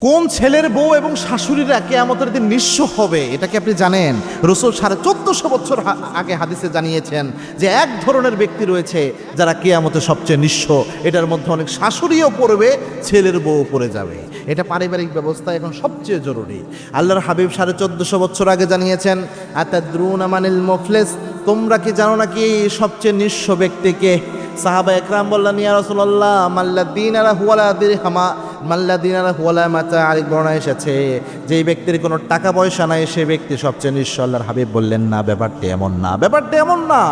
কোন ছেলের বউ এবং শাশুড়িরা কিয়ামতের দিন নিঃস্ব হবে এটা কি আপনি জানেন? রাসূল 1450 বছর আগে হাদিসে জানিয়েছেন যে এক ধরনের ব্যক্তি রয়েছে যারা কিয়ামতে সবচেয়ে নিঃস্ব। এটার মধ্যে অনেক শাশুড়িও পড়বে, ছেলের বউ পড়ে যাবে। এটা পারিবারিক ব্যবস্থা এখন সবচেয়ে জরুরি। আল্লাহর হাবিব 1450 বছর আগে জানিয়েছেন, আতাদরুনা মানিল মুফলিস, তোমরা কি জানো নাকি সবচেয়ে নিঃস্ব ব্যক্তিকে? সাহাবা একরাম বললেন, ইয়া রাসূলুল্লাহ, মাল্লাযীনা হুয়ালা দিরহামা মাল্লাযীনা হুয়ালা মাতা। আরেক বর্ণনায় এসেছে, যেই ব্যক্তির কোনো টাকা পয়সা নাই সে ব্যক্তি সবচেয়ে নিঃস্ব। আল্লাহর হাবিব বললেন, না, ব্যাপারটা এমন না, ব্যাপারটা এমন না।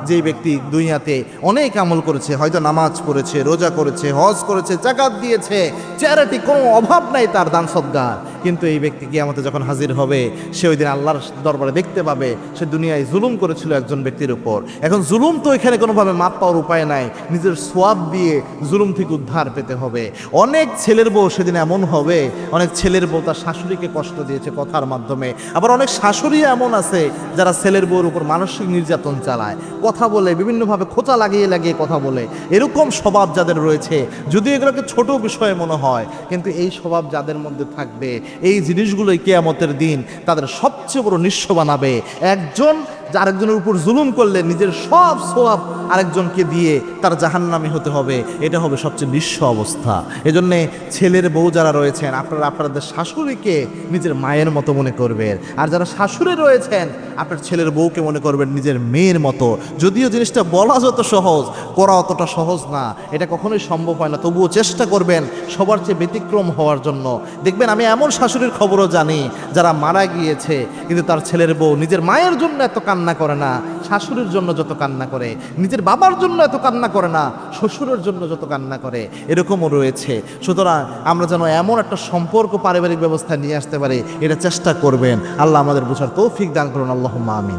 যেই ব্যক্তি দুনিয়াতে অনেক আমল করেছে, হয়তো নামাজ পড়েছে, রোজা করেছে, হজ করেছে, যাকাত দিয়েছে, চ্যারিটি, কোনো অভাব নাই তার দান সদকার, কিন্তু এই ব্যক্তি কিয়ামতে যখন হাজির হবে সে ওই দিন আল্লাহর দরবারে দেখতে পাবে সে দুনিয়ায় জুলুম করেছিল একজন ব্যক্তির উপর। এখন জুলুম তো এখানে কোনোভাবে মাপ পাওয়ার উপায় নাই, নিজের সোয়াব দিয়ে জুলুম থেকে উদ্ধার পেতে হবে। অনেক ছেলের বউ সেদিন এমন হবে, অনেক ছেলের বউ তার শাশুড়িকে কষ্ট দিয়েছে কথার মাধ্যমে, আবার অনেক শাশুড়ি এমন আছে যারা ছেলের বউর উপর মানসিক নির্যাতন চালায়, কথা বলে বিভিন্নভাবে খোঁচা লাগিয়ে লাগিয়ে কথা বলে। এরকম স্বভাব যাদের রয়েছে, যদিও এগুলোকে ছোট বিষয়ে মনে হয়, কিন্তু এই স্বভাব যাদের মধ্যে থাকবে, এই জিনিসগুলোই কিয়ামতের দিন তাদের সবচেয়ে বড় নিঃস্ব বানাবে। একজন আরেকজনের উপর জুলুম করলে নিজের সব সওয়াব আরেকজনকে দিয়ে তার জাহান্নামী হতে হবে। এটা হবে সবচেয়ে নিঃস্ব অবস্থা। এজন্যে ছেলের বউ যারা রয়েছেন, আপনারা আপনাদের শাশুড়িকে নিজের মায়ের মতো মনে করবেন, আর যারা শাশুড়ি রয়েছেন আপনার ছেলের বউকে মনে করবেন নিজের মেয়ের মতো। যদিও জিনিসটা বলা যত সহজ, করা অতটা সহজ না, এটা কখনোই সম্ভব হয় না, তবুও চেষ্টা করবেন সবার চেয়ে ব্যতিক্রম হওয়ার জন্য। দেখবেন আমি এমন শাশুড়ির খবরও জানি যারা মারা গিয়েছে, কিন্তু তার ছেলের বউ নিজের মায়ের জন্য এত কান্না করে না, শাশুড়ির জন্য যত কান্না করে, নিজের বাবার জন্য এত কান্না করে না, শ্বশুরের জন্য যত কান্না করে, এরকমও রয়েছে। সুতরাং আমরা যেন এমন একটা সম্পর্ক পারিবারিক ব্যবস্থা নিয়ে আসতে পারি, এটা চেষ্টা করবেন। আল্লাহ আমাদের বোঝার তৌফিক দান করুন। আল্লাহুম্মা আমিন।